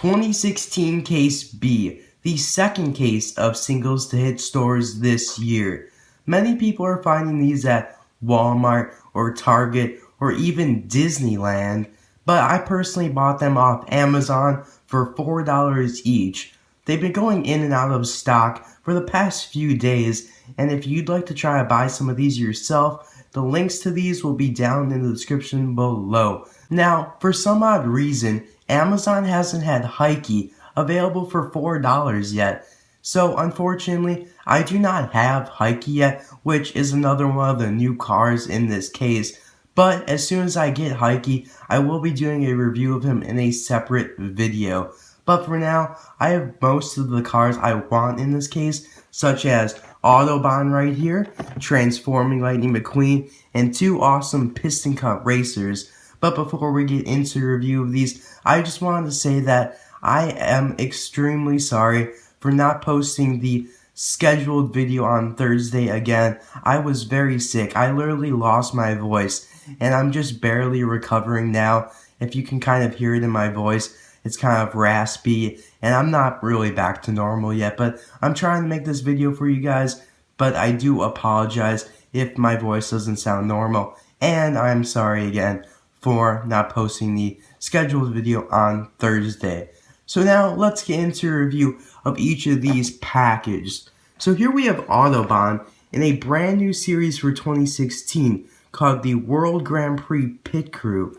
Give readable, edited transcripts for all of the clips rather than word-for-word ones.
2016 Case B, the second case of singles to hit stores this year. Many people are finding these at Walmart or Target or even Disneyland, but I personally bought them off Amazon for $4 each. They've been going in and out of stock for the past few days, and if you'd like to try to buy some of these yourself, the links to these will be down in the description below. Now, for some odd reason, Amazon hasn't had Haiki available for $4 yet. So unfortunately, I do not have Haiki yet, which is another one of the new cars in this case. But as soon as I get Haiki, I will be doing a review of him in a separate video. But for now, I have most of the cars I want in this case, such as Otto Bonn right here, Transforming Lightning McQueen, and two awesome Piston Cup racers. But before we get into the review of these, I just wanted to say that I am extremely sorry for not posting the scheduled video on Thursday again. I was very sick. I literally lost my voice, and I'm just barely recovering now. If you can kind of hear it in my voice, it's kind of raspy, and I'm not really back to normal yet, but I'm trying to make this video for you guys, but I do apologize if my voice doesn't sound normal, and I'm sorry again for not posting the scheduled video on Thursday. So now let's get into a review of each of these packages. So here we have Otto Bonn in a brand new series for 2016 called the World Grand Prix Pit Crew.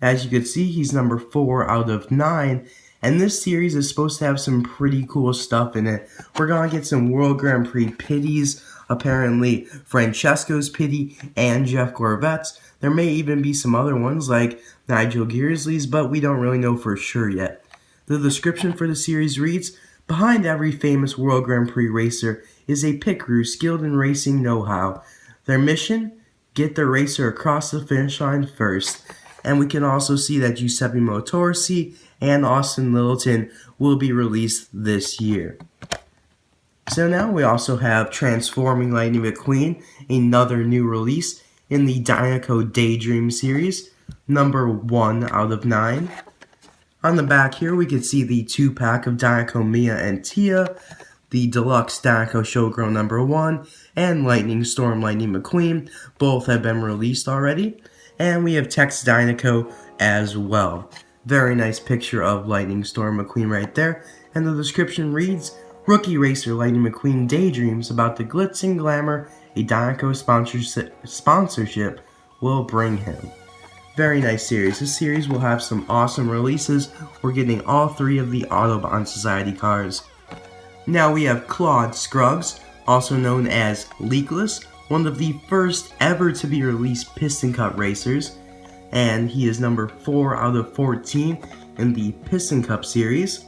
As you can see, he's number 4 out of 9, and this series is supposed to have some pretty cool stuff in it. We're going to get some World Grand Prix pitties, apparently Francesco's pitty and Jeff Gorvet's. There may even be some other ones like Nigel Gearsley's, but we don't really know for sure yet. The description for the series reads, "Behind every famous World Grand Prix racer is a pit crew skilled in racing know-how. Their mission? Get the racer across the finish line first." And we can also see that Giuseppe Motorsi and Austin Littleton will be released this year. So now we also have Transforming Lightning McQueen, another new release in the Dynaco Daydream series, number 1 out of 9. On the back here, we can see the 2-pack of Dynaco Mia and Tia, the Deluxe Dynaco Showgirl number 1, and Lightning Storm Lightning McQueen. Both have been released already. And we have Tex Dynaco as well. Very nice picture of Lightning Storm McQueen right there. And the description reads, "Rookie racer Lightning McQueen daydreams about the glitz and glamour a Dynaco sponsorship will bring him." Very nice series. This series will have some awesome releases. We're getting all 3 of the Otto Bonn Society cars. Now we have Claude Scruggs, also known as Leakless, one of the first ever to be released Piston Cup racers, and he is number 4 out of 14 in the Piston Cup series.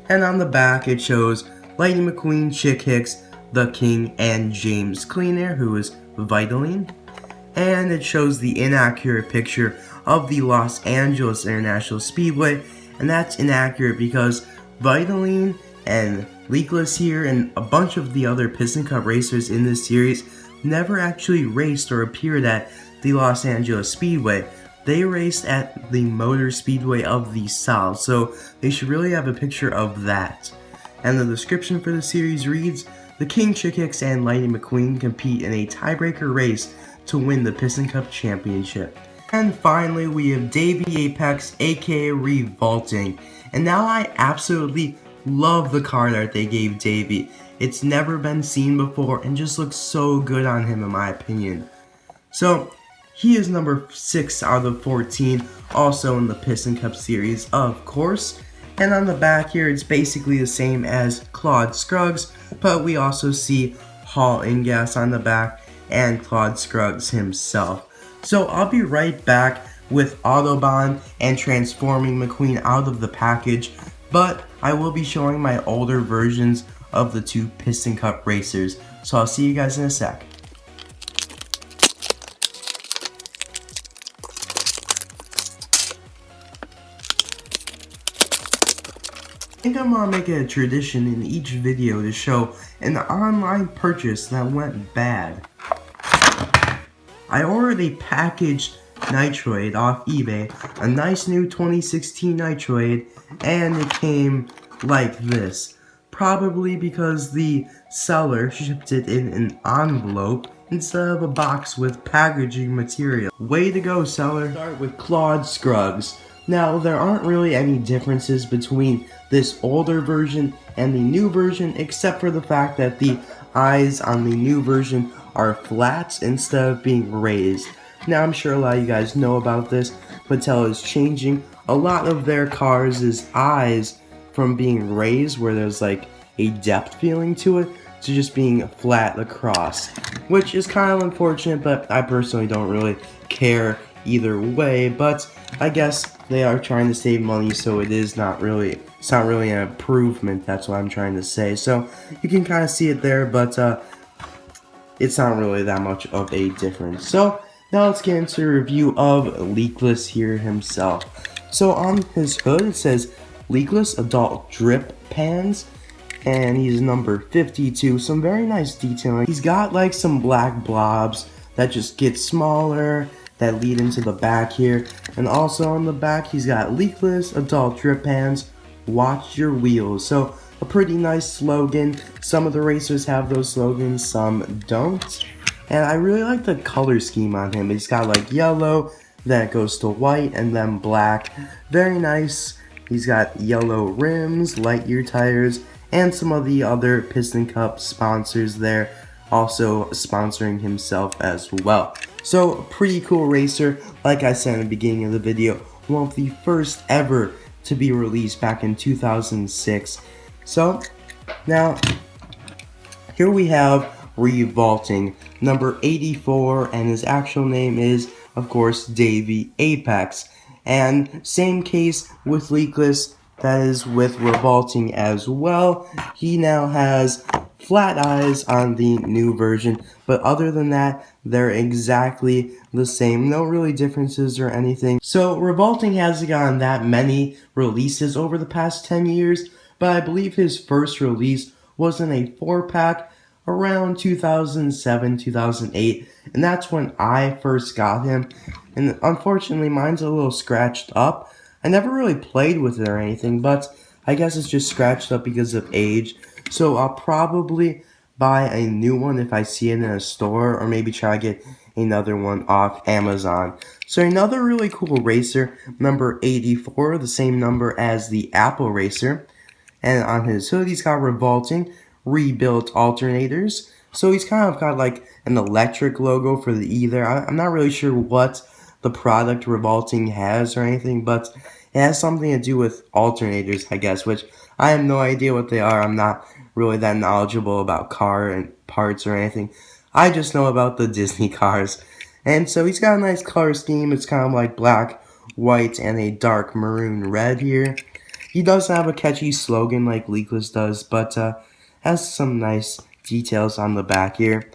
And on the back it shows Lightning McQueen, Chick Hicks, The King, and James Cleanair, who is Vitaline. And it shows the inaccurate picture of the Los Angeles International Speedway, and that's inaccurate because Vitaline and Leakless here and a bunch of the other Piston Cup racers in this series never actually raced or appeared at the Los Angeles Speedway. They raced at the Motor Speedway of the South, so they should really have a picture of that. And the description for the series reads, "The King, Chick Hicks, and Lightning McQueen compete in a tiebreaker race to win the Piston Cup Championship." And finally, we have Davi Apex, aka Revolting. And now I absolutely love the card art they gave Davey. It's never been seen before and just looks so good on him in my opinion. So he is number 6 out of 14, also in the Piston Cup series of course. And on the back here it's basically the same as Claude Scruggs, but we also see Hall Ingas on the back and Claude Scruggs himself. So I'll be right back with Otto Bonn and Transforming McQueen out of the package, but I will be showing my older versions of the 2 Piston Cup racers. So I'll see you guys in a sec. I think I'm gonna make it a tradition in each video to show an online purchase that went bad. I ordered a packaged Nitroid off eBay, a nice new 2016 Nitroid, and it came like this. Probably because the seller shipped it in an envelope instead of a box with packaging material. Way to go, seller. Start with Claude Scruggs. Now, there aren't really any differences between this older version and the new version, except for the fact that the eyes on the new version are flat instead of being raised. Now, I'm sure a lot of you guys know about this. Mattel is changing a lot of their cars' eyes from being raised, where there's like a depth feeling to it, to just being flat across, which is kind of unfortunate, but I personally don't really care either way. But I guess they are trying to save money, so it's not really an improvement. That's what I'm trying to say. So you can kind of see it there, but it's not really that much of a difference. So now let's get into a review of Leakless here himself. So on his hood it says Leakless Adult Drip Pans, and he's number 52. Some very nice detailing. He's got like some black blobs that just get smaller that lead into the back here, and also on the back he's got Leakless Adult Drip Pans, watch your wheels. So a pretty nice slogan. Some of the racers have those slogans, some don't. And I really like the color scheme on him. He's got like yellow, then it goes to white, and then black. Very nice. He's got yellow rims, Lightyear tires, and some of the other Piston Cup sponsors there, also sponsoring himself as well. So, a pretty cool racer, like I said in the beginning of the video, one of the first ever to be released back in 2006. So, now, here we have Revolting, number 84, and his actual name is, of course, Davi Apex. And same case with Leakless, that is with Revolting as well. He now has flat eyes on the new version, but other than that, they're exactly the same. No really differences or anything. So Revolting hasn't gotten that many releases over the past 10 years, but I believe his first release was in a 4-pack around 2007, 2008, and that's when I first got him. And unfortunately, mine's a little scratched up. I never really played with it or anything, but I guess it's just scratched up because of age. So I'll probably buy a new one if I see it in a store, or maybe try to get another one off Amazon. So another really cool racer, number 84, the same number as the Apple Racer. And on his hood, he's got Revolting, rebuilt alternators. So he's kind of got like an electric logo for the E there. I'm not really sure what the product Revolting has or anything, but it has something to do with alternators, I guess, which I have no idea what they are. I'm not really that knowledgeable about car and parts or anything. I just know about the Disney cars. And so he's got a nice color scheme. It's kind of like black, white, and a dark maroon red here. He does have a catchy slogan like Leakless does, but has some nice details on the back here.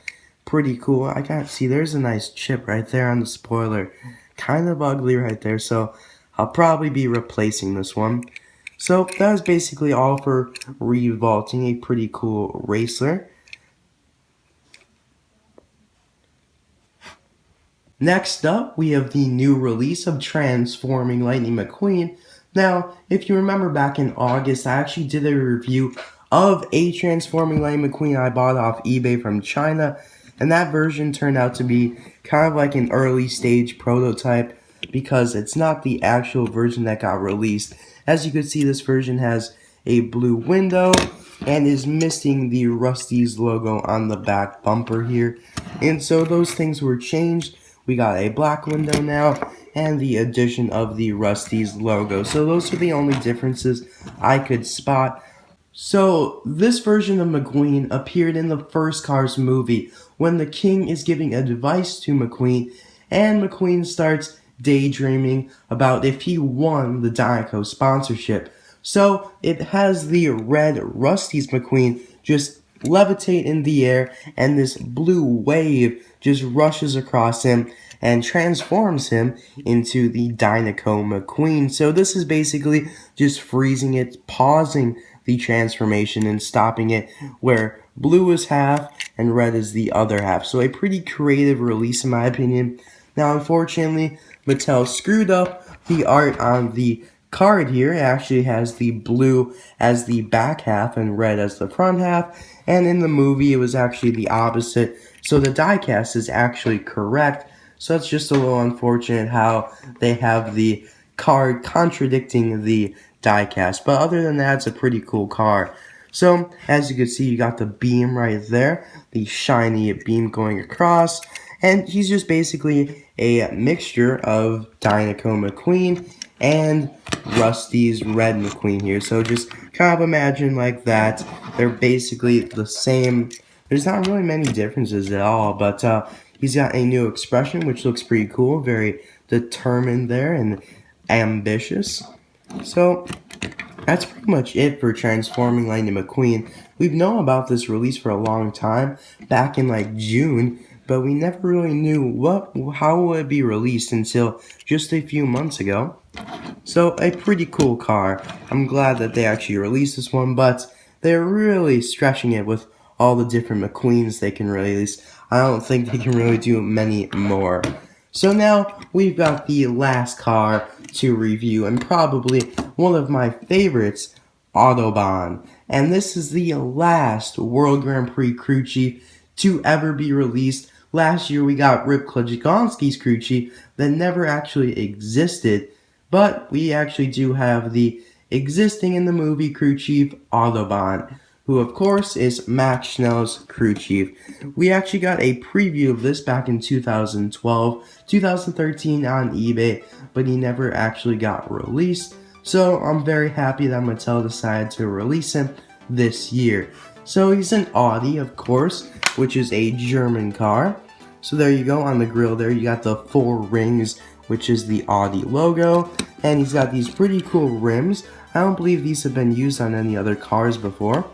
Pretty cool. I can't see, there's a nice chip right there on the spoiler. Kind of ugly right there, so I'll probably be replacing this one. So that was basically all for Revolting, a pretty cool racer. Next up, we have the new release of Transforming Lightning McQueen. Now, if you remember back in August, I actually did a review of a Transforming Lightning McQueen I bought off eBay from China, and that version turned out to be kind of like an early stage prototype because it's not the actual version that got released. As you can see, this version has a blue window and is missing the Rusty's logo on the back bumper here. And so those things were changed. We got a black window now and the addition of the Rusty's logo. So those are the only differences I could spot. So, this version of McQueen appeared in the first Cars movie when the king is giving advice to McQueen, and McQueen starts daydreaming about if he won the Dynaco sponsorship. So, it has the red Rusty's McQueen just levitate in the air, and this blue wave just rushes across him and transforms him into the Dynaco McQueen. So, this is basically just freezing it, pausing the transformation and stopping it where blue is half and red is the other half. So a pretty creative release in my opinion. Now, unfortunately, Mattel screwed up the art on the card here. It actually has the blue as the back half and red as the front half, and in the movie it was actually the opposite, so the diecast is actually correct. So it's just a little unfortunate how they have the card contradicting the diecast, but other than that, it's a pretty cool card. So, as you can see, you got the beam right there, the shiny beam going across, and he's just basically a mixture of Dinoco McQueen and Rusty's Red McQueen here. So just kind of imagine like that. They're basically the same. There's not really many differences at all, but he's got a new expression, which looks pretty cool. Very determined there and ambitious. So that's pretty much it for Transforming Lightning McQueen. We've known about this release for a long time, back in like June, but we never really knew how would it be released until just a few months ago. So a pretty cool car. I'm glad that they actually released this one, but they're really stretching it with all the different McQueens they can release. I don't think they can really do many more. So now we've got the last car to review, and probably one of my favorites, Otto Bonn. And this is the last World Grand Prix crew chief to ever be released. Last year we got Rip Klajikonski's crew chief that never actually existed, but we actually do have the existing in the movie crew chief, Otto Bonn, who of course is Max Schnell's crew chief. We actually got a preview of this back in 2012, 2013 on eBay, but he never actually got released. So I'm very happy that Mattel decided to release him this year. So he's an Audi, of course, which is a German car. So there you go, on the grill there you got the 4 rings, which is the Audi logo, and he's got these pretty cool rims. I don't believe these have been used on any other cars before.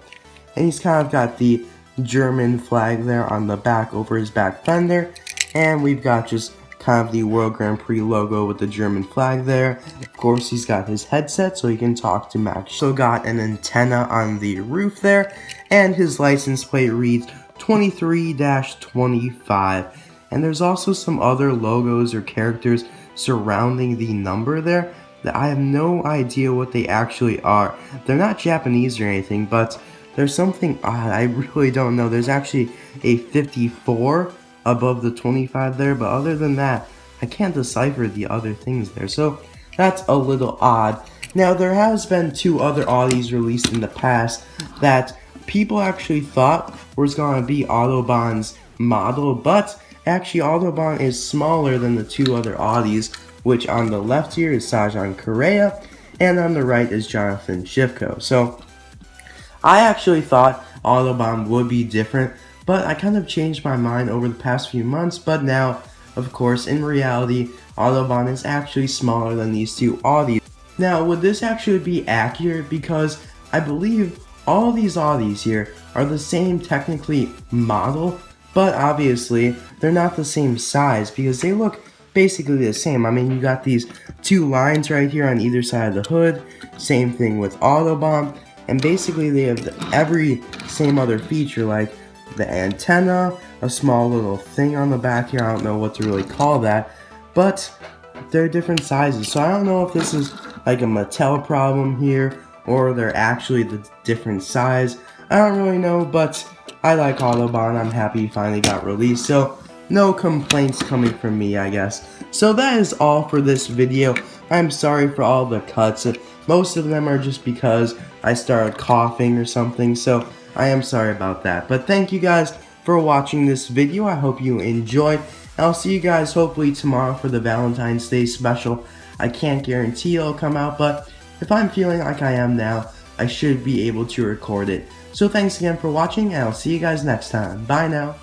And he's kind of got the German flag there on the back over his back fender, and we've got just kind of the World Grand Prix logo with the German flag there. Of course, he's got his headset so he can talk to Max. So got an antenna on the roof there, and his license plate reads 23-25. And there's also some other logos or characters surrounding the number there that I have no idea what they actually are. They're not Japanese or anything, but there's something odd. I really don't know. There's actually a 54 above the 25 there, but other than that, I can't decipher the other things there. So that's a little odd. Now, there has been 2 other Audis released in the past that people actually thought was going to be Otto Bonn's model, but actually Otto Bonn is smaller than the 2 other Audis, which on the left here is Sajan Correa, and on the right is Jonathan Shivko. So I actually thought Otto Bonn would be different, but I kind of changed my mind over the past few months. But now, of course, in reality, Otto Bonn is actually smaller than these 2 Audis. Now, would this actually be accurate? Because I believe all these Audis here are the same technically model, but obviously they're not the same size because they look basically the same. I mean, you got these 2 lines right here on either side of the hood. Same thing with Otto Bonn. And basically they have every same other feature, like the antenna, a small little thing on the back here. I don't know what to really call that, but they're different sizes. So I don't know if this is like a Mattel problem here, or they're actually the different size. I don't really know, but I like Otto Bonn. I'm happy he finally got released. So no complaints coming from me, I guess. So that is all for this video. I'm sorry for all the cuts. Most of them are just because I started coughing or something, so I am sorry about that. But thank you guys for watching this video. I hope you enjoyed. I'll see you guys hopefully tomorrow for the Valentine's Day special. I can't guarantee it'll come out, but if I'm feeling like I am now, I should be able to record it. So thanks again for watching, and I'll see you guys next time. Bye now.